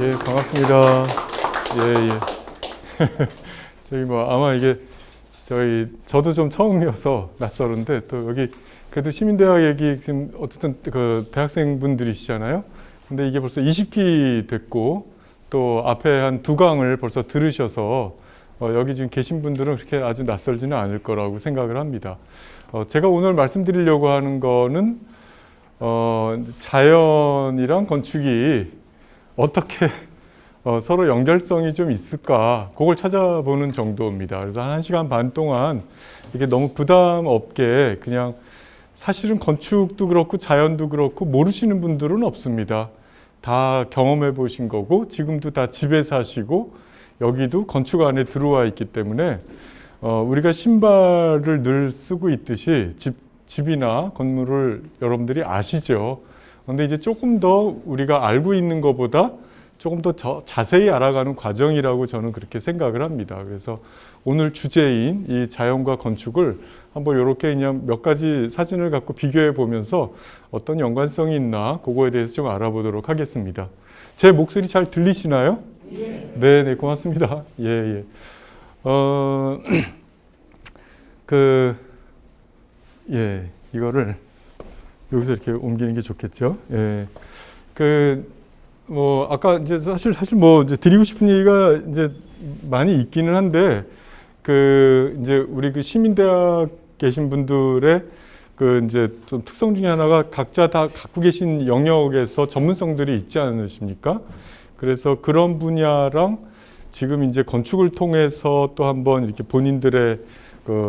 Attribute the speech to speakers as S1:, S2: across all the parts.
S1: 예, 반갑습니다. 예, 예. 저희 뭐 아마 이게 저도 좀 처음이어서 낯설은데 또 여기 그래도 시민대학 얘기 지금 어쨌든 그 대학생분들이시잖아요. 근데 이게 벌써 20기 됐고 또 앞에 한 2강을 벌써 들으셔서 여기 지금 계신 분들은 그렇게 아주 낯설지는 않을 거라고 생각을 합니다. 제가 오늘 말씀드리려고 하는 거는 자연이랑 건축이 어떻게 서로 연결성이 좀 있을까 그걸 찾아보는 정도입니다. 그래서 한 1시간 반 동안 이게 너무 부담 없게 그냥 사실은 건축도 그렇고 자연도 그렇고 모르시는 분들은 없습니다. 다 경험해 보신 거고 지금도 다 집에 사시고 여기도 건축 안에 들어와 있기 때문에 우리가 신발을 늘 쓰고 있듯이 집이나 건물을 여러분들이 아시죠. 근데 이제 조금 더 우리가 알고 있는 것보다 조금 더 자세히 알아가는 과정이라고 저는 그렇게 생각을 합니다. 그래서 오늘 주제인 이 자연과 건축을 한번 이렇게 그냥 몇 가지 사진을 갖고 비교해 보면서 어떤 연관성이 있나 그거에 대해서 좀 알아보도록 하겠습니다. 제 목소리 잘 들리시나요? 예. 네, 고맙습니다. 예. 이거를 여기서 이렇게 옮기는 게 좋겠죠. 예. 아까 이제 사실 이제 드리고 싶은 얘기가 이제 많이 있기는 한데, 이제 우리 시민대학 계신 분들의 이제 좀 특성 중에 하나가 각자 다 갖고 계신 영역에서 전문성들이 있지 않으십니까? 그래서 그런 분야랑 지금 이제 건축을 통해서 또 한번 이렇게 본인들의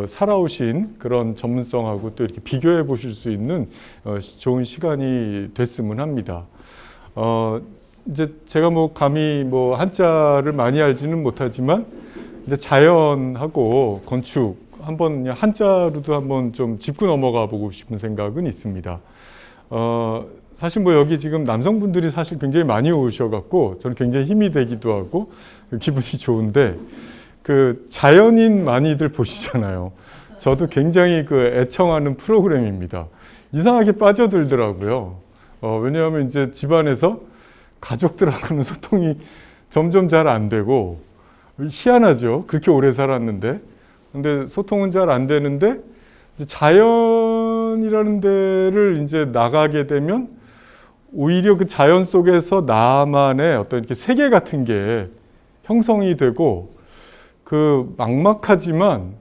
S1: 살아오신 그런 전문성하고 또 이렇게 비교해 보실 수 있는 좋은 시간이 됐으면 합니다. 이제 제가 감히 한자를 많이 알지는 못하지만 이제 자연하고 건축 한번 그냥 한자로도 한번 좀 짚고 넘어가 보고 싶은 생각은 있습니다. 사실 여기 지금 남성분들이 사실 굉장히 많이 오셔갖고 저는 굉장히 힘이 되기도 하고 기분이 좋은데 자연인 많이들 보시잖아요. 저도 굉장히 애청하는 프로그램입니다. 이상하게 빠져들더라고요. 왜냐하면 이제 집안에서 가족들하고는 소통이 점점 잘 안 되고 희한하죠. 그렇게 오래 살았는데. 근데 소통은 잘 안 되는데 이제 자연이라는 데를 이제 나가게 되면 오히려 그 자연 속에서 나만의 어떤 이렇게 세계 같은 게 형성이 되고 막막하지만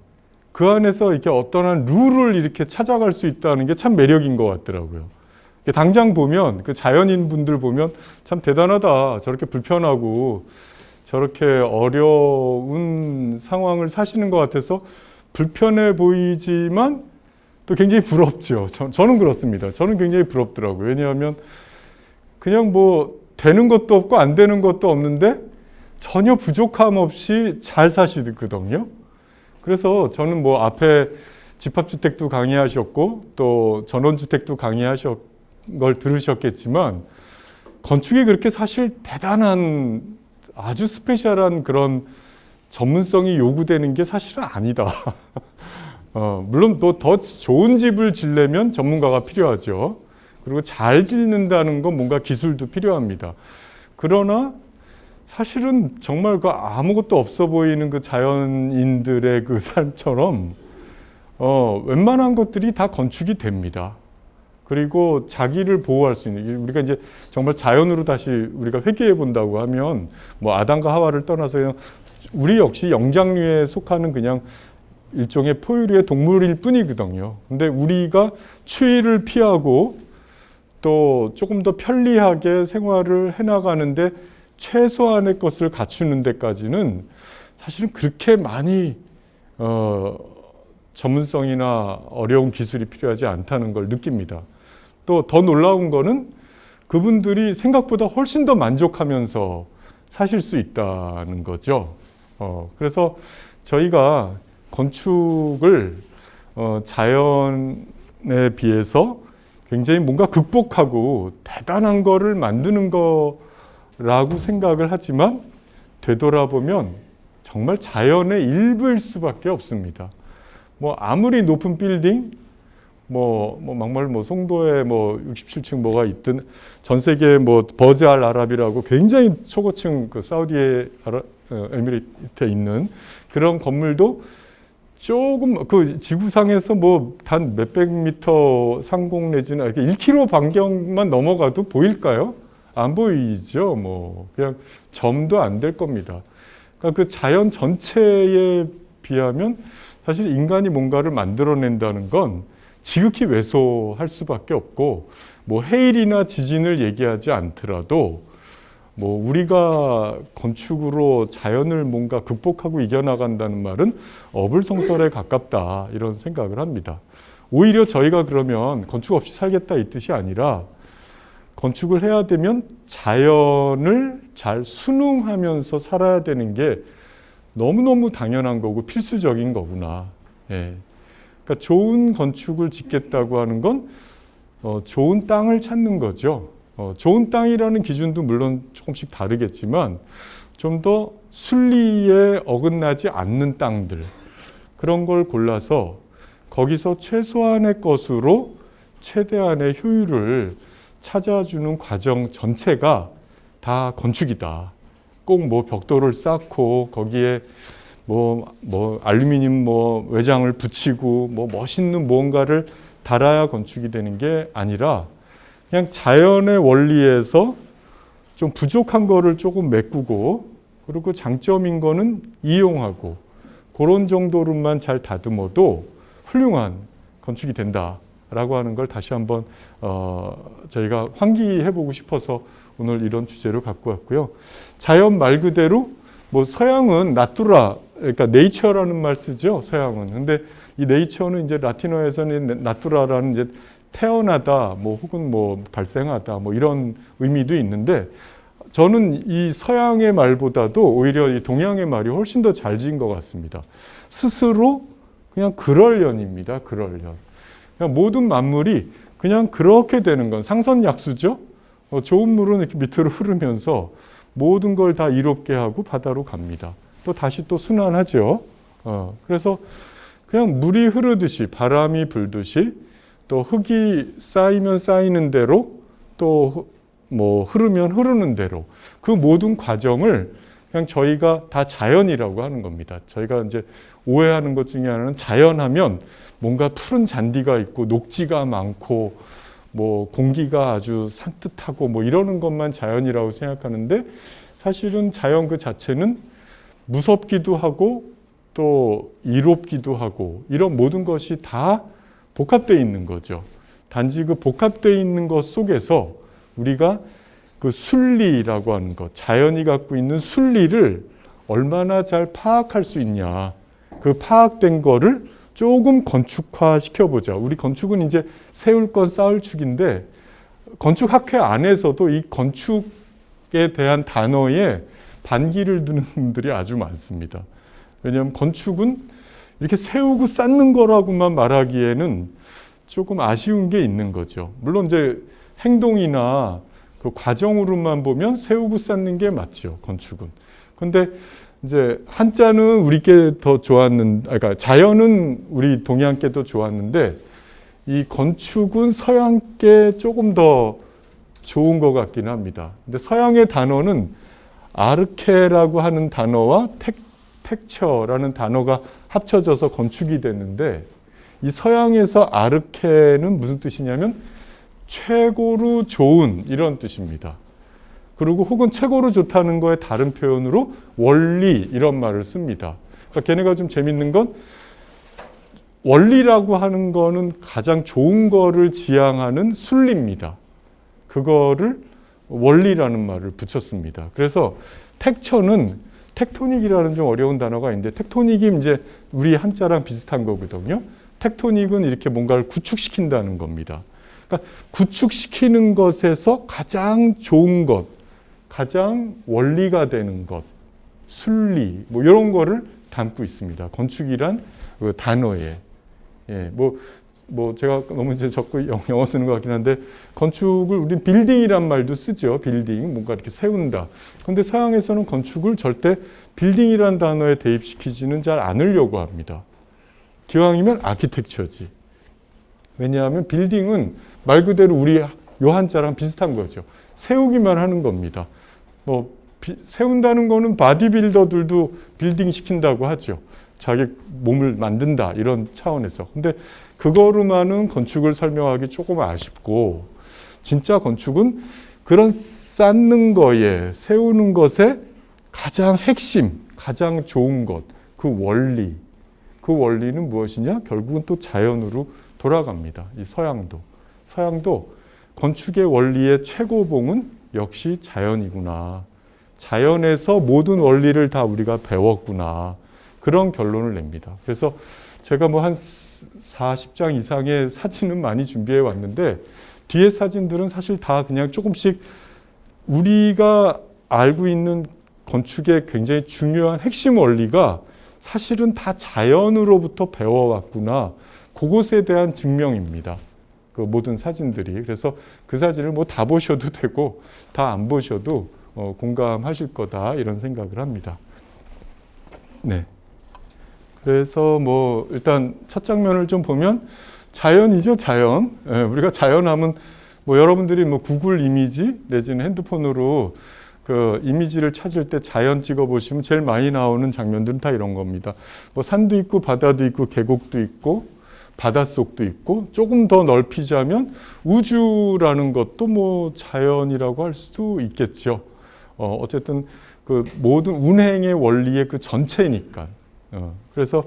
S1: 그 안에서 이렇게 어떠한 룰을 이렇게 찾아갈 수 있다는 게 참 매력인 것 같더라고요. 당장 보면 자연인 분들 보면 참 대단하다. 저렇게 불편하고 저렇게 어려운 상황을 사시는 것 같아서 불편해 보이지만 또 굉장히 부럽죠. 저는 그렇습니다. 저는 굉장히 부럽더라고요. 왜냐하면 그냥 되는 것도 없고 안 되는 것도 없는데 전혀 부족함 없이 잘 사시거든요. 그래서 저는 앞에 집합주택도 강의하셨고 또 전원주택도 강의하신 걸 들으셨겠지만 건축이 그렇게 사실 대단한 아주 스페셜한 그런 전문성이 요구되는 게 사실은 아니다. 물론 더 좋은 집을 지려면 전문가가 필요하죠. 그리고 잘 짓는다는 건 뭔가 기술도 필요합니다. 그러나 사실은 정말 아무것도 없어 보이는 자연인들의 삶처럼 웬만한 것들이 다 건축이 됩니다. 그리고 자기를 보호할 수 있는, 우리가 이제 정말 자연으로 다시 우리가 회귀해 본다고 하면 아담과 하와를 떠나서 그냥 우리 역시 영장류에 속하는 그냥 일종의 포유류의 동물일 뿐이거든요. 근데 우리가 추위를 피하고 또 조금 더 편리하게 생활을 해나가는데 최소한의 것을 갖추는 데까지는 사실은 그렇게 많이 전문성이나 어려운 기술이 필요하지 않다는 걸 느낍니다. 또 더 놀라운 거는 그분들이 생각보다 훨씬 더 만족하면서 사실 수 있다는 거죠. 그래서 저희가 건축을 자연에 비해서 굉장히 뭔가 극복하고 대단한 거를 만드는 거라고 생각을 하지만 되돌아보면 정말 자연의 일부일 수밖에 없습니다. 아무리 높은 빌딩, 막말 송도에 67층 뭐가 있든 전 세계 버즈알 아랍이라고 굉장히 초고층 그 사우디에 에미레이트에 있는 그런 건물도 조금 그 지구상에서 단 몇백 미터 상공 내지는 이렇게 1km 반경만 넘어가도 보일까요? 안 보이죠. 그냥 점도 안 될 겁니다. 그러니까 그 자연 전체에 비하면 사실 인간이 뭔가를 만들어낸다는 건 지극히 왜소할 수밖에 없고 해일이나 지진을 얘기하지 않더라도 우리가 건축으로 자연을 뭔가 극복하고 이겨나간다는 말은 어불성설에 가깝다 이런 생각을 합니다. 오히려 저희가 그러면 건축 없이 살겠다 이 뜻이 아니라 건축을 해야 되면 자연을 잘 순응하면서 살아야 되는 게 너무너무 당연한 거고 필수적인 거구나. 예. 그러니까 좋은 건축을 짓겠다고 하는 건 좋은 땅을 찾는 거죠. 좋은 땅이라는 기준도 물론 조금씩 다르겠지만 좀 더 순리에 어긋나지 않는 땅들 그런 걸 골라서 거기서 최소한의 것으로 최대한의 효율을 찾아주는 과정 전체가 다 건축이다. 꼭 벽돌을 쌓고 거기에 알루미늄 외장을 붙이고 멋있는 무언가를 달아야 건축이 되는 게 아니라 그냥 자연의 원리에서 좀 부족한 거를 조금 메꾸고 그리고 장점인 거는 이용하고 그런 정도로만 잘 다듬어도 훌륭한 건축이 된다라고 하는 걸 다시 한번 저희가 환기해보고 싶어서 오늘 이런 주제로 갖고 왔고요. 자연 말 그대로 서양은 나투라 그러니까 네이처라는 말 쓰죠. 서양은. 근데 이 네이처는 이제 라틴어에서는 나투라라는 이제 태어나다 혹은 발생하다 이런 의미도 있는데 저는 이 서양의 말보다도 오히려 이 동양의 말이 훨씬 더 잘 지은 것 같습니다. 스스로 그냥 그럴련입니다. 그럴련. 그냥 모든 만물이 그냥 그렇게 되는 건 상선약수죠. 좋은 물은 이렇게 밑으로 흐르면서 모든 걸 다 이롭게 하고 바다로 갑니다. 또 다시 또 순환하죠. 그래서 그냥 물이 흐르듯이 바람이 불듯이 또 흙이 쌓이면 쌓이는 대로 또 흐르면 흐르는 대로 그 모든 과정을 그냥 저희가 다 자연이라고 하는 겁니다. 저희가 이제 오해하는 것 중에 하나는 자연하면 뭔가 푸른 잔디가 있고 녹지가 많고 공기가 아주 산뜻하고 이러는 것만 자연이라고 생각하는데 사실은 자연 그 자체는 무섭기도 하고 또 이롭기도 하고 이런 모든 것이 다 복합되어 있는 거죠. 단지 그 복합되어 있는 것 속에서 우리가 그 순리라고 하는 것, 자연이 갖고 있는 순리를 얼마나 잘 파악할 수 있냐. 그 파악된 거를 조금 건축화 시켜보자. 우리 건축은 이제 세울 건 쌓을 축인데 건축학회 안에서도 이 건축에 대한 단어에 반기를 드는 분들이 아주 많습니다. 왜냐하면 건축은 이렇게 세우고 쌓는 거라고만 말하기에는 조금 아쉬운 게 있는 거죠. 물론 이제 행동이나 그 과정으로만 보면 세우고 쌓는 게 맞죠. 건축은. 근데 이제 한자는 우리께 더 그러니까 자연은 우리 동양께 더 좋았는데 이 건축은 서양께 조금 더 좋은 것 같긴 합니다. 근데 서양의 단어는 아르케라고 하는 단어와 텍처라는 단어가 합쳐져서 건축이 됐는데 이 서양에서 아르케는 무슨 뜻이냐면 최고로 좋은 이런 뜻입니다. 그리고 혹은 최고로 좋다는 거에 다른 표현으로 원리 이런 말을 씁니다. 그러니까 걔네가 좀 재밌는 건 원리라고 하는 거는 가장 좋은 거를 지향하는 순리입니다. 그거를 원리라는 말을 붙였습니다. 그래서 텍처는 텍토닉이라는 좀 어려운 단어가 있는데 텍토닉이 이제 우리 한자랑 비슷한 거거든요. 텍토닉은 이렇게 뭔가를 구축시킨다는 겁니다. 그러니까 구축시키는 것에서 가장 좋은 것, 가장 원리가 되는 것, 순리 이런 거를 담고 있습니다. 건축이란 그 단어에. 예, 제가 너무 이제 적고 영어 쓰는 것 같긴 한데 건축을 우리는 빌딩이란 말도 쓰죠. 빌딩, 뭔가 이렇게 세운다. 그런데 서양에서는 건축을 절대 빌딩이란 단어에 대입시키지는 잘 않으려고 합니다. 기왕이면 아키텍처지. 왜냐하면 빌딩은 말 그대로 우리 요 한자랑 비슷한 거죠. 세우기만 하는 겁니다. 뭐 세운다는 거는 바디빌더들도 빌딩 시킨다고 하죠. 자기 몸을 만든다 이런 차원에서. 근데 그거로만은 건축을 설명하기 조금 아쉽고, 진짜 건축은 그런 쌓는 거에, 세우는 것에 가장 핵심, 가장 좋은 것, 그 원리. 그 원리는 무엇이냐? 결국은 또 자연으로 돌아갑니다. 이 서양도 건축의 원리의 최고봉은 역시 자연이구나. 자연에서 모든 원리를 다 우리가 배웠구나. 그런 결론을 냅니다. 그래서 제가 뭐 한 40장 이상의 사진은 많이 준비해 왔는데, 뒤에 사진들은 사실 다 그냥 조금씩 우리가 알고 있는 건축의 굉장히 중요한 핵심 원리가 사실은 다 자연으로부터 배워왔구나. 그것에 대한 증명입니다. 그 모든 사진들이. 그래서 그 사진을 뭐 다 보셔도 되고 다 안 보셔도 공감하실 거다 이런 생각을 합니다. 네. 그래서 뭐 일단 첫 장면을 좀 보면 자연이죠, 자연. 예, 우리가 자연하면 뭐 여러분들이 뭐 구글 이미지 내지는 핸드폰으로 그 이미지를 찾을 때 자연 찍어 보시면 제일 많이 나오는 장면들은 다 이런 겁니다. 뭐 산도 있고 바다도 있고 계곡도 있고 바닷속도 있고, 조금 더 넓히자면 우주라는 것도 뭐 자연이라고 할 수도 있겠죠. 어쨌든 그 모든 운행의 원리의 그 전체니까. 그래서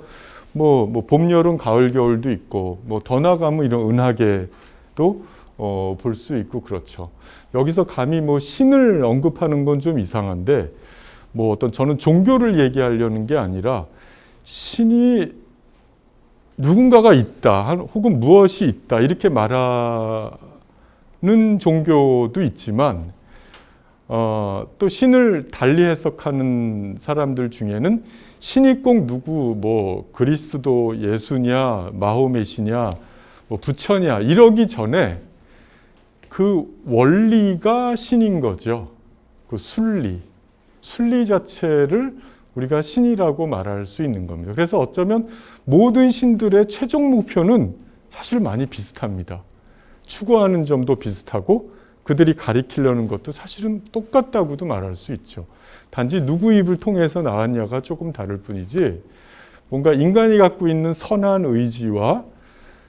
S1: 뭐 봄, 여름, 가을, 겨울도 있고, 뭐 더 나가면 이런 은하계도 볼 수 있고 그렇죠. 여기서 감히 뭐 신을 언급하는 건 좀 이상한데, 뭐 어떤 저는 종교를 얘기하려는 게 아니라 신이 누군가가 있다, 혹은 무엇이 있다 이렇게 말하는 종교도 있지만, 또 신을 달리 해석하는 사람들 중에는 신이 꼭 누구 뭐 그리스도 예수냐 마호메시냐 뭐 부처냐 이러기 전에 그 원리가 신인 거죠. 그 순리 자체를 우리가 신이라고 말할 수 있는 겁니다. 그래서 어쩌면 모든 신들의 최종 목표는 사실 많이 비슷합니다. 추구하는 점도 비슷하고 그들이 가리키려는 것도 사실은 똑같다고도 말할 수 있죠. 단지 누구 입을 통해서 나왔냐가 조금 다를 뿐이지, 뭔가 인간이 갖고 있는 선한 의지와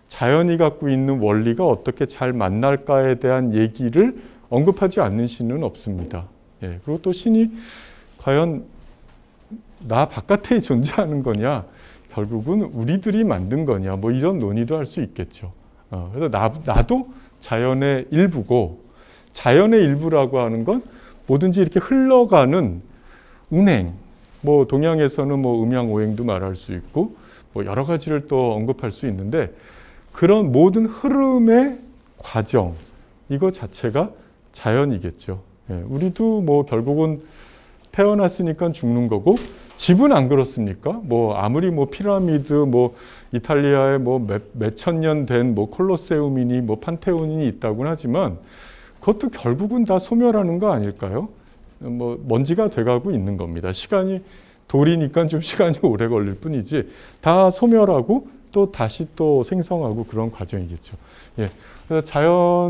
S1: 자연이 갖고 있는 원리가 어떻게 잘 만날까에 대한 얘기를 언급하지 않는 신은 없습니다. 예, 그리고 또 신이 과연 나 바깥에 존재하는 거냐, 결국은 우리들이 만든 거냐, 뭐 이런 논의도 할 수 있겠죠. 그래서 나도 자연의 일부고, 자연의 일부라고 하는 건 뭐든지 이렇게 흘러가는 운행, 뭐 동양에서는 뭐 음양오행도 말할 수 있고 뭐 여러 가지를 또 언급할 수 있는데, 그런 모든 흐름의 과정, 이거 자체가 자연이겠죠. 예, 우리도 뭐 결국은 태어났으니까 죽는 거고, 집은 안 그렇습니까? 뭐 아무리 뭐 피라미드, 뭐 이탈리아에 뭐 몇천 년 된 뭐 콜로세움이니 뭐 판테온이 있다고는 하지만 그것도 결국은 다 소멸하는 거 아닐까요? 뭐 먼지가 돼가고 있는 겁니다. 시간이 돌이니까 좀 시간이 오래 걸릴 뿐이지 다 소멸하고 또 다시 또 생성하고 그런 과정이겠죠. 예. 그래서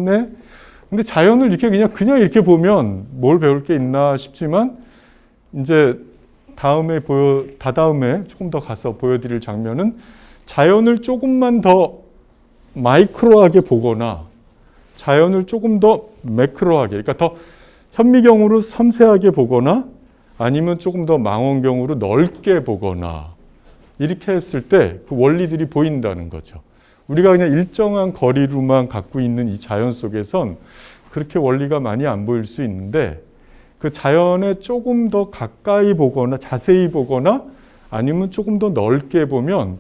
S1: 근데 자연을 이렇게 그냥 이렇게 보면 뭘 배울 게 있나 싶지만, 이제 다다음에 조금 더 가서 보여드릴 장면은 자연을 조금만 더 마이크로하게 보거나 자연을 조금 더 매크로하게, 그러니까 더 현미경으로 섬세하게 보거나 아니면 조금 더 망원경으로 넓게 보거나 이렇게 했을 때 그 원리들이 보인다는 거죠. 우리가 그냥 일정한 거리로만 갖고 있는 이 자연 속에선 그렇게 원리가 많이 안 보일 수 있는데, 그 자연에 조금 더 가까이 보거나 자세히 보거나 아니면 조금 더 넓게 보면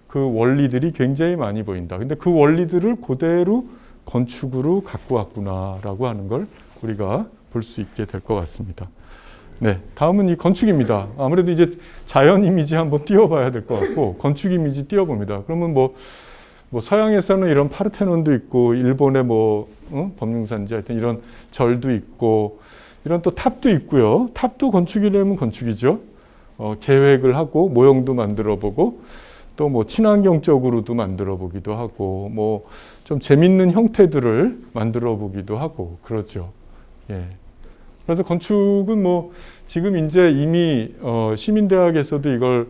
S1: 그 원리들이 굉장히 많이 보인다. 근데 그 원리들을 그대로 건축으로 갖고 왔구나라고 하는 걸 우리가 볼 수 있게 될 것 같습니다. 네, 다음은 이 건축입니다. 아무래도 이제 자연 이미지 한번 띄워봐야 될 것 같고, 건축 이미지 띄워봅니다. 그러면 뭐 서양에서는 이런 파르테논도 있고, 일본의 범용산지 하여튼 이런 절도 있고, 이런 또 탑도 있고요. 탑도 건축이라면 건축이죠. 계획을 하고 모형도 만들어 보고, 또 뭐 친환경적으로도 만들어 보기도 하고 뭐 좀 재밌는 형태들을 만들어 보기도 하고 그러죠. 예. 그래서 건축은 뭐 지금 이제 이미 시민대학에서도 이걸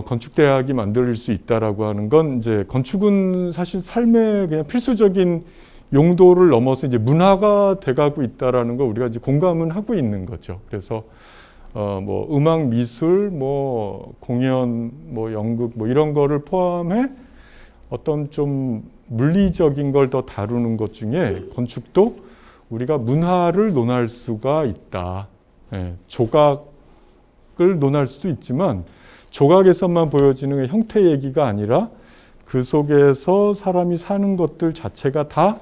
S1: 건축대학이 만들 수 있다라고 하는 건 이제 건축은 사실 삶의 그냥 필수적인 용도를 넘어서 이제 문화가 돼가고 있다라는 걸 우리가 이제 공감은 하고 있는 거죠. 그래서 뭐 음악, 미술, 뭐 공연, 뭐 연극, 뭐 이런 거를 포함해 어떤 좀 물리적인 걸 더 다루는 것 중에 건축도 우리가 문화를 논할 수가 있다. 예, 조각을 논할 수도 있지만 조각에서만 보여지는 형태 얘기가 아니라 그 속에서 사람이 사는 것들 자체가 다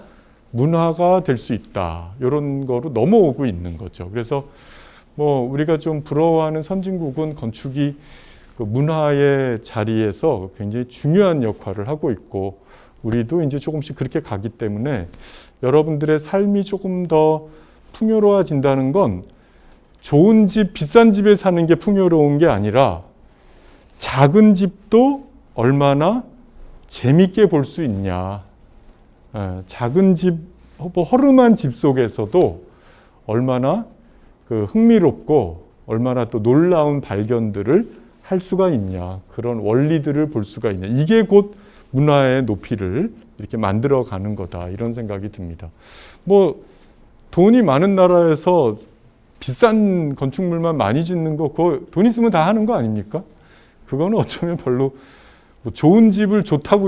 S1: 문화가 될 수 있다. 이런 거로 넘어오고 있는 거죠. 그래서 뭐 우리가 좀 부러워하는 선진국은 건축이 그 문화의 자리에서 굉장히 중요한 역할을 하고 있고 우리도 이제 조금씩 그렇게 가기 때문에 여러분들의 삶이 조금 더 풍요로워진다는 건 좋은 집, 비싼 집에 사는 게 풍요로운 게 아니라 작은 집도 얼마나 재밌게 볼 수 있냐. 작은 집, 허름한 집 속에서도 얼마나 그 흥미롭고 얼마나 또 놀라운 발견들을 할 수가 있냐. 그런 원리들을 볼 수가 있냐. 이게 곧 문화의 높이를 이렇게 만들어 가는 거다. 이런 생각이 듭니다. 뭐 돈이 많은 나라에서 비싼 건축물만 많이 짓는 거, 그거 돈 있으면 다 하는 거 아닙니까? 그거는 어쩌면 별로 뭐 좋은 집을 좋다고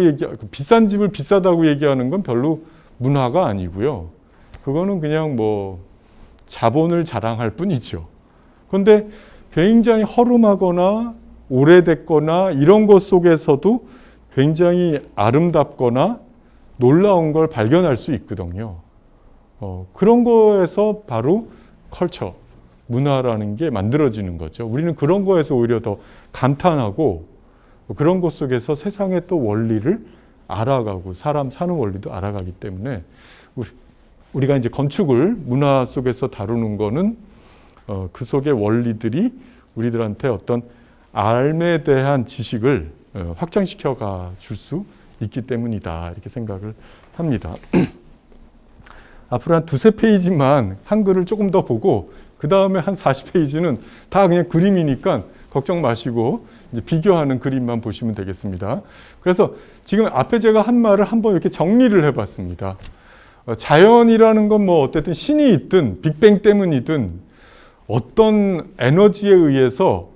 S1: 비싼 집을 비싸다고 얘기하는 건 별로 문화가 아니고요. 그거는 그냥 뭐 자본을 자랑할 뿐이죠. 그런데 굉장히 허름하거나 오래됐거나 이런 것 속에서도 굉장히 아름답거나 놀라운 걸 발견할 수 있거든요. 그런 거에서 바로 컬처, 문화라는 게 만들어지는 거죠. 우리는 그런 거에서 오히려 더 감탄하고 그런 것 속에서 세상의 또 원리를 알아가고 사람 사는 원리도 알아가기 때문에 우리가 이제 건축을 문화 속에서 다루는 거는 그 속의 원리들이 우리들한테 어떤 삶에 대한 지식을 확장시켜 줄 수 있기 때문이다. 이렇게 생각을 합니다. 앞으로 한 두세 페이지만 한글을 조금 더 보고 그 다음에 한 40페이지는 다 그냥 그림이니까 걱정 마시고 이제 비교하는 그림만 보시면 되겠습니다. 그래서 지금 앞에 제가 한 말을 한번 이렇게 정리를 해봤습니다. 자연이라는 건 뭐 어쨌든 신이 있든 빅뱅 때문이든 어떤 에너지에 의해서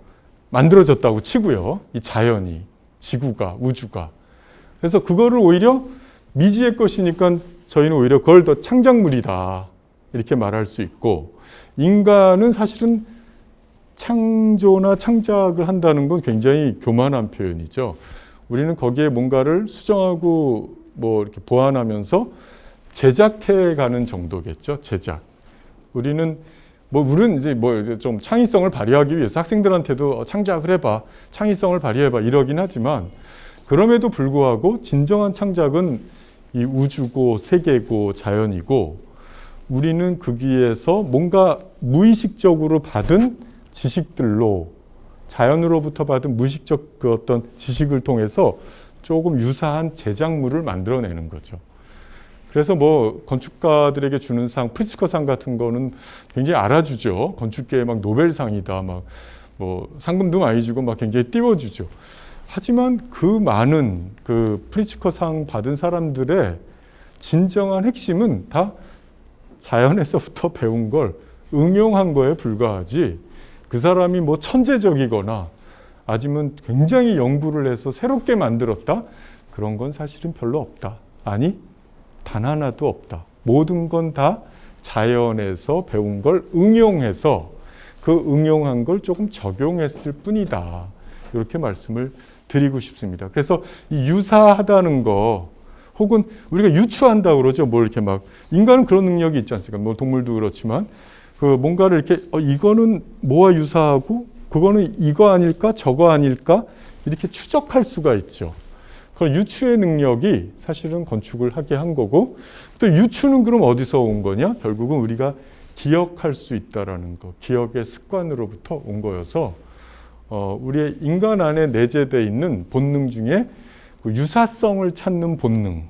S1: 만들어졌다고 치고요. 이 자연이, 지구가, 우주가. 그래서 그거를 오히려 미지의 것이니까 저희는 오히려 그걸 더 창작물이다. 이렇게 말할 수 있고 인간은 사실은 창조나 창작을 한다는 건 굉장히 교만한 표현이죠. 우리는 거기에 뭔가를 수정하고 뭐 이렇게 보완하면서 제작해 가는 정도겠죠. 제작. 우리는 이제 좀 창의성을 발휘하기 위해서 학생들한테도 창작을 해봐, 창의성을 발휘해봐 이러긴 하지만 그럼에도 불구하고 진정한 창작은 이 우주고 세계고 자연이고 우리는 거기에서 뭔가 무의식적으로 받은 지식들로 자연으로부터 받은 무의식적 그 어떤 지식을 통해서 조금 유사한 제작물을 만들어내는 거죠. 그래서 뭐 건축가들에게 주는 상, 프리츠커상 같은 거는 굉장히 알아주죠. 건축계의 막 노벨상이다, 막 뭐 상금도 많이 주고 막 굉장히 띄워주죠. 하지만 그 많은 그 프리츠커상 받은 사람들의 진정한 핵심은 다 자연에서부터 배운 걸 응용한 거에 불과하지 그 사람이 뭐 천재적이거나 아니면 굉장히 연구를 해서 새롭게 만들었다? 그런 건 사실은 별로 없다. 아니, 단 하나도 없다. 모든 건 다 자연에서 배운 걸 응용해서 그 응용한 걸 조금 적용했을 뿐이다. 이렇게 말씀을 드리고 싶습니다. 그래서 이 유사하다는 거 혹은 우리가 유추한다고 그러죠. 뭐 이렇게 막 인간은 그런 능력이 있지 않습니까? 뭐 동물도 그렇지만 그 뭔가를 이렇게 이거는 뭐와 유사하고 그거는 이거 아닐까 저거 아닐까 이렇게 추적할 수가 있죠. 그런 유추의 능력이 사실은 건축을 하게 한 거고 또 유추는 그럼 어디서 온 거냐? 결국은 우리가 기억할 수 있다라는 거, 기억의 습관으로부터 온 거여서 우리의 인간 안에 내재되어 있는 본능 중에 그 유사성을 찾는 본능,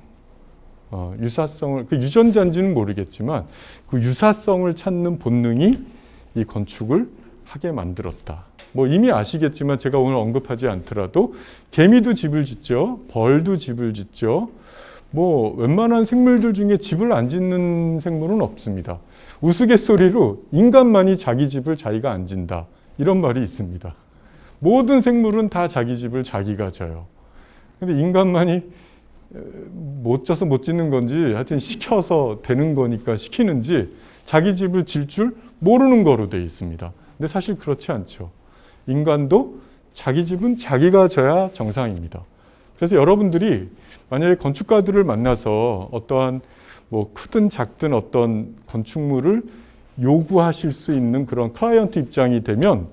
S1: 유사성을, 그 유전자인지는 모르겠지만 그 유사성을 찾는 본능이 이 건축을 하게 만들었다. 뭐 이미 아시겠지만 제가 오늘 언급하지 않더라도 개미도 집을 짓죠. 벌도 집을 짓죠. 뭐 웬만한 생물들 중에 집을 안 짓는 생물은 없습니다. 우스갯소리로 인간만이 자기 집을 자기가 안 진다. 이런 말이 있습니다. 모든 생물은 다 자기 집을 자기가 져요. 근데 인간만이 못 져서 못 짓는 건지 하여튼 시켜서 되는 거니까 시키는지 자기 집을 질 줄 모르는 거로 되어 있습니다. 근데 사실 그렇지 않죠. 인간도 자기 집은 자기가 져야 정상입니다. 그래서 여러분들이 만약에 건축가들을 만나서 어떠한 뭐 크든 작든 어떤 건축물을 요구하실 수 있는 그런 클라이언트 입장이 되면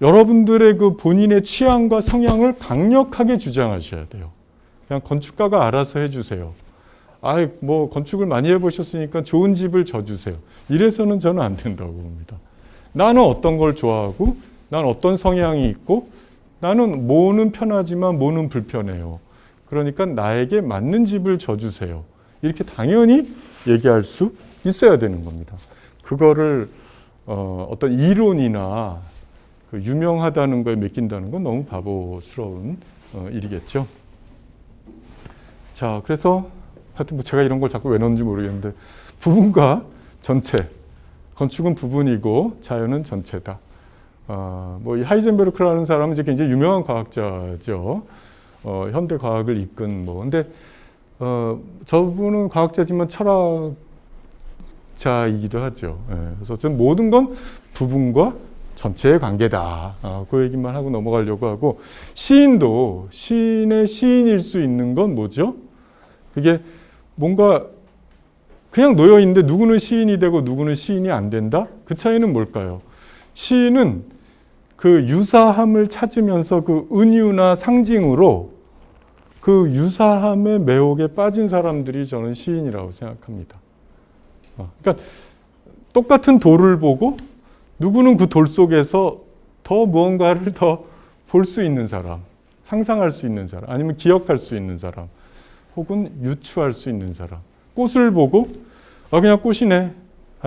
S1: 여러분들의 그 본인의 취향과 성향을 강력하게 주장하셔야 돼요. 그냥 건축가가 알아서 해주세요. 뭐 건축을 많이 해보셨으니까 좋은 집을 져주세요. 이래서는 저는 안 된다고 봅니다. 나는 어떤 걸 좋아하고 난 어떤 성향이 있고 나는 뭐는 편하지만 뭐는 불편해요. 그러니까 나에게 맞는 집을 져주세요. 이렇게 당연히 얘기할 수 있어야 되는 겁니다. 그거를 어떤 이론이나 그 유명하다는 거에 맡긴다는 건 너무 바보스러운 일이겠죠. 자, 그래서 하여튼 뭐 제가 이런 걸 자꾸 왜 넣는지 모르겠는데 부분과 전체, 건축은 부분이고 자연은 전체다. 뭐 이 하이젠베르크라는 사람은 이제 굉장히 유명한 과학자죠. 현대 과학을 이끈 뭐 근데 저분은 과학자지만 철학자이기도 하죠. 그래서 저는 모든 건 부분과 전체의 관계다. 그 얘기만 하고 넘어가려고 하고 시인도 시인의 시인일 수 있는 건 뭐죠? 그게 뭔가 그냥 놓여 있는데 누구는 시인이 되고 누구는 시인이 안 된다? 그 차이는 뭘까요? 시인은 그 유사함을 찾으면서 그 은유나 상징으로 그 유사함의 매혹에 빠진 사람들이 저는 시인이라고 생각합니다. 그러니까 똑같은 돌을 보고 누구는 그 돌 속에서 더 무언가를 더 볼 수 있는 사람, 상상할 수 있는 사람, 아니면 기억할 수 있는 사람, 혹은 유추할 수 있는 사람. 꽃을 보고 그냥 꽃이네,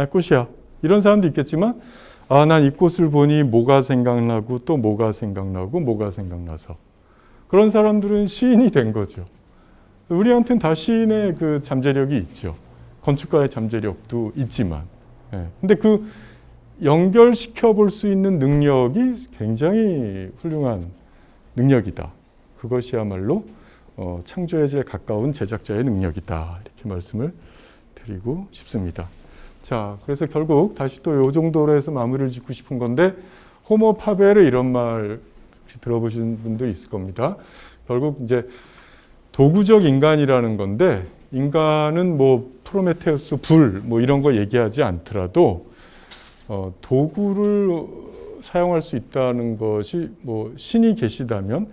S1: 꽃이야. 이런 사람도 있겠지만 난 이 꽃을 보니 뭐가 생각나고 또 뭐가 생각나고 뭐가 생각나서 그런 사람들은 시인이 된 거죠. 우리한테는 다 시인의 그 잠재력이 있죠. 건축가의 잠재력도 있지만. 근데 그 연결시켜 볼 수 있는 능력이 굉장히 훌륭한 능력이다. 그것이야말로 창조에 제일 가까운 제작자의 능력이다. 이렇게 말씀을 드리고 싶습니다. 자, 그래서 결국 다시 또 이 정도로 해서 마무리를 짓고 싶은 건데 호모 파베르 이런 말 들어보신 분도 있을 겁니다. 결국 이제 도구적 인간이라는 건데 인간은 뭐 프로메테우스 불 뭐 이런 거 얘기하지 않더라도 도구를 사용할 수 있다는 것이 뭐 신이 계시다면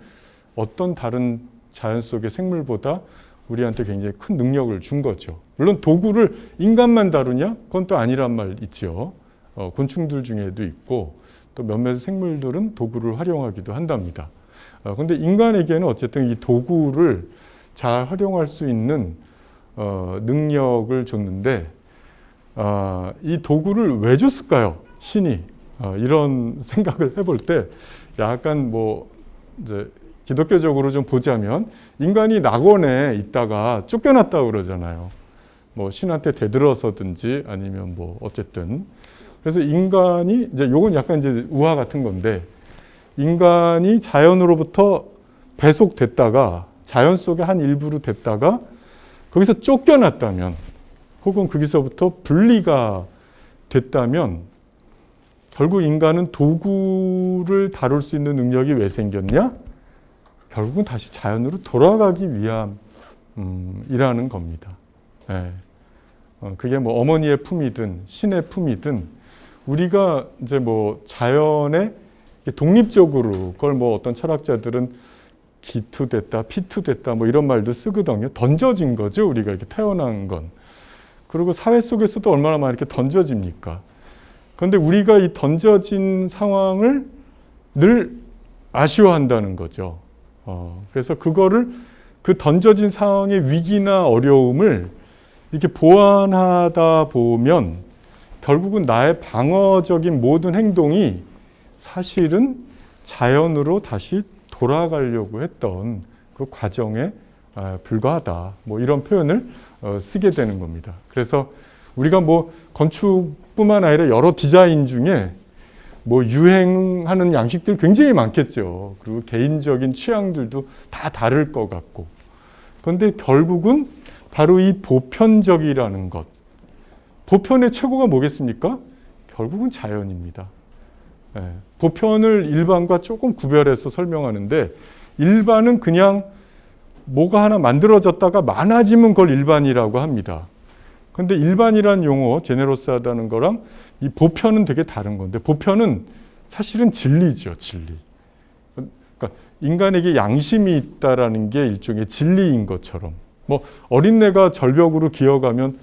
S1: 어떤 다른 자연 속의 생물보다 우리한테 굉장히 큰 능력을 준 거죠. 물론 도구를 인간만 다루냐? 그건 또 아니란 말 있죠. 곤충들 중에도 있고 또 몇몇 생물들은 도구를 활용하기도 한답니다. 그런데 인간에게는 어쨌든 이 도구를 잘 활용할 수 있는 능력을 줬는데 이 도구를 왜 줬을까요? 신이. 이런 생각을 해볼 때 약간 뭐 이제 기독교적으로 좀 보자면 인간이 낙원에 있다가 쫓겨났다고 그러잖아요. 뭐 신한테 대들어서든지 아니면 뭐 어쨌든. 그래서 인간이 이제 요건 약간 이제 우화 같은 건데 인간이 자연으로부터 배속됐다가 자연 속의 한 일부로 됐다가 거기서 쫓겨났다면 혹은 거기서부터 분리가 됐다면 결국 인간은 도구를 다룰 수 있는 능력이 왜 생겼냐? 결국은 다시 자연으로 돌아가기 위함이라는 겁니다. 그게 뭐 어머니의 품이든 신의 품이든 우리가 이제 뭐 자연에 독립적으로 그걸 뭐 어떤 철학자들은 기투됐다, 피투됐다 뭐 이런 말도 쓰거든요. 던져진 거죠. 우리가 이렇게 태어난 건. 그리고 사회 속에서도 얼마나 많이 이렇게 던져집니까? 그런데 우리가 이 던져진 상황을 늘 아쉬워한다는 거죠. 그래서 그거를 그 던져진 상황의 위기나 어려움을 이렇게 보완하다 보면 결국은 나의 방어적인 모든 행동이 사실은 자연으로 다시 돌아가려고 했던 그 과정에 불과하다. 뭐 이런 표현을 쓰게 되는 겁니다. 그래서 우리가 뭐 건축뿐만 아니라 여러 디자인 중에 뭐 유행하는 양식들 굉장히 많겠죠. 그리고 개인적인 취향들도 다 다를 것 같고. 그런데 결국은 바로 이 보편적이라는 것. 보편의 최고가 뭐겠습니까? 결국은 자연입니다. 보편을 일반과 조금 구별해서 설명하는데 일반은 그냥 뭐가 하나 만들어졌다가 많아지면 그걸 일반이라고 합니다. 그런데 일반이란 용어, 제네로스하다는 거랑 이 보편은 되게 다른 건데 보편은 사실은 진리죠, 진리. 그러니까 인간에게 양심이 있다라는 게 일종의 진리인 것처럼 뭐 어린애가 절벽으로 기어가면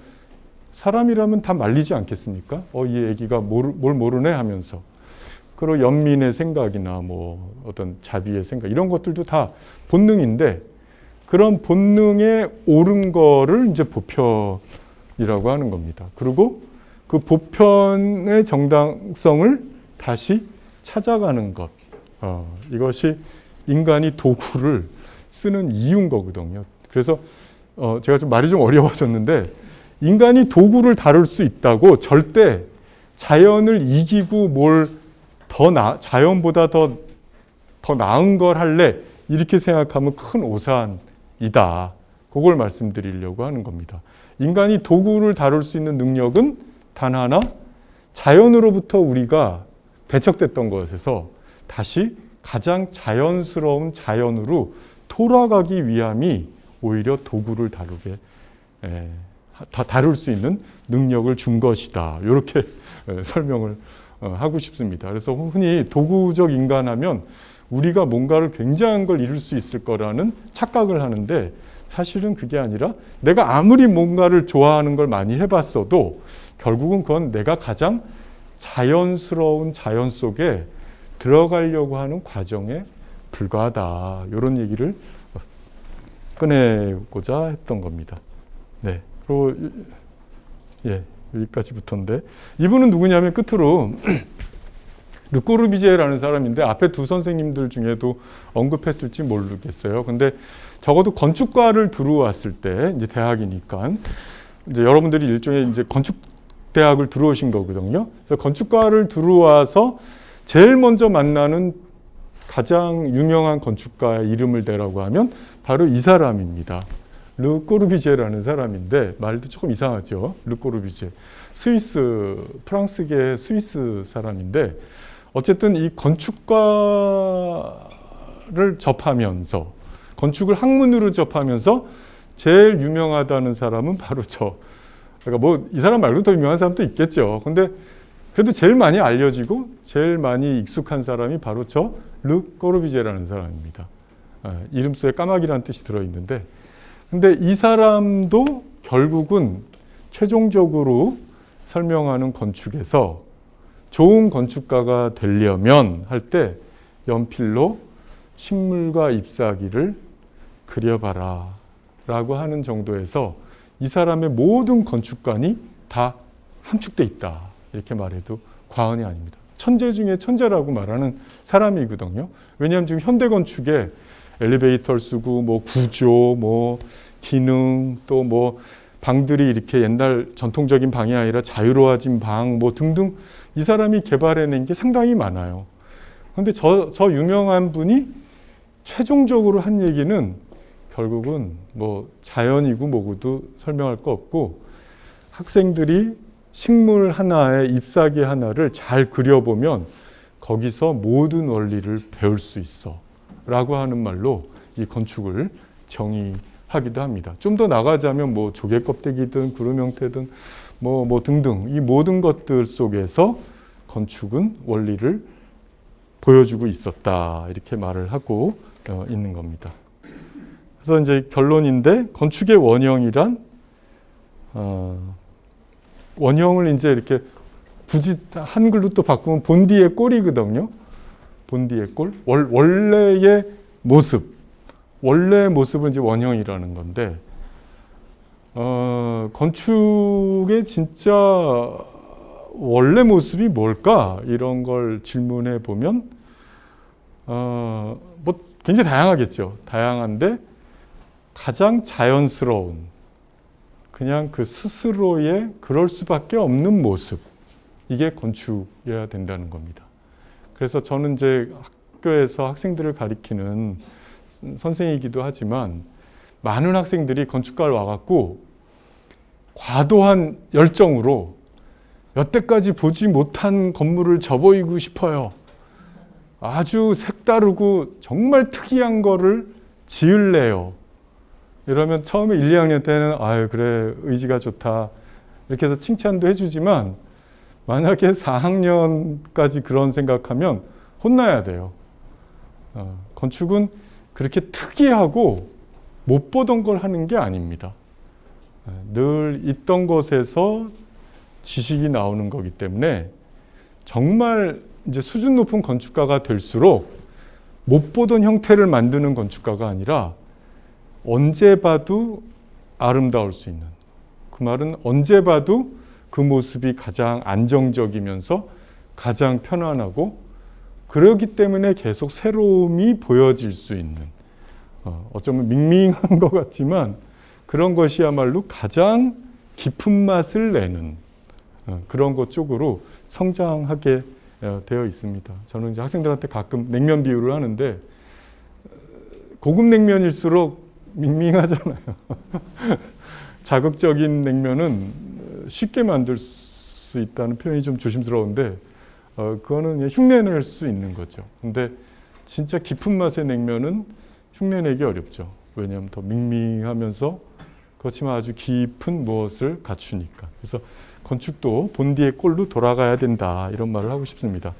S1: 사람이라면 다 말리지 않겠습니까? 이 애기가 뭘 모르네 하면서. 그리고 연민의 생각이나 뭐 어떤 자비의 생각 이런 것들도 다 본능인데 그런 본능에 옳은 거를 이제 보편이라고 하는 겁니다. 그리고 그 보편의 정당성을 다시 찾아가는 것. 이것이 인간이 도구를 쓰는 이유인 거거든요. 그래서 제가 좀 말이 좀 어려워졌는데 인간이 도구를 다룰 수 있다고 절대 자연을 이기고 뭘 자연보다 더 나은 걸 할래 이렇게 생각하면 큰 오산이다. 그걸 말씀드리려고 하는 겁니다. 인간이 도구를 다룰 수 있는 능력은 단 하나, 자연으로부터 우리가 배척됐던 것에서 다시 가장 자연스러운 자연으로 돌아가기 위함이 오히려 도구를 다룰 수 있는 능력을 준 것이다. 이렇게 설명을 하고 싶습니다. 그래서 흔히 도구적 인간하면 우리가 뭔가를 굉장한 걸 이룰 수 있을 거라는 착각을 하는데 사실은 그게 아니라 내가 아무리 뭔가를 좋아하는 걸 많이 해봤어도 결국은 그건 내가 가장 자연스러운 자연 속에 들어가려고 하는 과정에 불과하다. 이런 얘기를 꺼내고자 했던 겁니다. 네. 그리고 여기까지부터인데 이분은 누구냐면 끝으로 르꼬르비제라는 사람인데 앞에 두 선생님들 중에도 언급했을지 모르겠어요. 근데 적어도 건축과를 들어왔을 때 이제 대학이니까 이제 여러분들이 일종의 이제 건축 대학을 들어오신 거거든요. 그래서 건축과를 들어와서 제일 먼저 만나는 가장 유명한 건축가의 이름을 대라고 하면 바로 이 사람입니다. 르꼬르비제라는 사람인데 말도 조금 이상하죠. 르꼬르비제. 프랑스계 스위스 사람인데 어쨌든 이 건축과를 접하면서 건축을 학문으로 접하면서 제일 유명하다는 사람은 바로 그러니까 뭐 이 사람 말고 더 유명한 사람도 있겠죠. 근데 그래도 제일 많이 알려지고 제일 많이 익숙한 사람이 바로 르꼬르비제라는 사람입니다. 이름 속에 까마귀라는 뜻이 들어있는데 근데 이 사람도 결국은 최종적으로 설명하는 건축에서 좋은 건축가가 되려면 할 때 연필로 식물과 잎사귀를 그려봐라 라고 하는 정도에서 이 사람의 모든 건축관이 다 함축돼 있다 이렇게 말해도 과언이 아닙니다. 천재 중에 천재라고 말하는 사람이거든요. 왜냐하면 지금 현대 건축에 엘리베이터를 쓰고 뭐 구조, 뭐 기능, 또 뭐 방들이 이렇게 옛날 전통적인 방이 아니라 자유로워진 방, 뭐 등등 이 사람이 개발해낸 게 상당히 많아요. 그런데 저 유명한 분이 최종적으로 한 얘기는 결국은 뭐 자연이고 뭐고도 설명할 거 없고 학생들이 식물 하나에 잎사귀 하나를 잘 그려보면 거기서 모든 원리를 배울 수 있어 라고 하는 말로 이 건축을 정의하기도 합니다. 좀 더 나가자면 뭐 조개 껍데기든 구름 형태든 뭐 등등 이 모든 것들 속에서 건축은 원리를 보여주고 있었다 이렇게 말을 하고 있는 겁니다. 그래서 이제 결론인데 건축의 원형이란 원형을 이제 이렇게 굳이 한글로 또 바꾸면 본디의 꼴이거든요. 본디의 꼴, 원래의 모습, 원래의 모습은 이제 원형이라는 건데, 건축의 진짜 원래 모습이 뭘까? 이런 걸 질문해 보면, 뭐 굉장히 다양하겠죠. 다양한데 가장 자연스러운, 그냥 그 스스로의 그럴 수밖에 없는 모습, 이게 건축이어야 된다는 겁니다. 그래서 저는 이제 학교에서 학생들을 가리키는 선생이기도 하지만, 많은 학생들이 건축가를 와갖고 과도한 열정으로 여태까지 보지 못한 건물을 접어이고 싶어요. 아주 색다르고 정말 특이한 거를 지을래요. 이러면 처음에 1, 2학년 때는 아유 그래 의지가 좋다 이렇게 해서 칭찬도 해주지만, 만약에 4학년까지 그런 생각하면 혼나야 돼요. 건축은 그렇게 특이하고 못 보던 걸 하는 게 아닙니다. 늘 있던 것에서 지식이 나오는 거기 때문에, 정말 이제 수준 높은 건축가가 될수록 못 보던 형태를 만드는 건축가가 아니라 언제 봐도 아름다울 수 있는, 그 말은 언제 봐도 그 모습이 가장 안정적이면서 가장 편안하고, 그러기 때문에 계속 새로움이 보여질 수 있는, 어쩌면 밍밍한 것 같지만 그런 것이야말로 가장 깊은 맛을 내는 그런 것 쪽으로 성장하게 되어 있습니다. 저는 이제 학생들한테 가끔 냉면 비유를 하는데, 고급 냉면일수록 밍밍하잖아요. 자극적인 냉면은 쉽게 만들 수 있다는 표현이 좀 조심스러운데, 그거는 흉내낼 수 있는 거죠. 근데 진짜 깊은 맛의 냉면은 흉내내기 어렵죠. 왜냐하면 더 밍밍하면서 그렇지만 아주 깊은 무엇을 갖추니까. 그래서 건축도 본디의 꼴로 돌아가야 된다, 이런 말을 하고 싶습니다.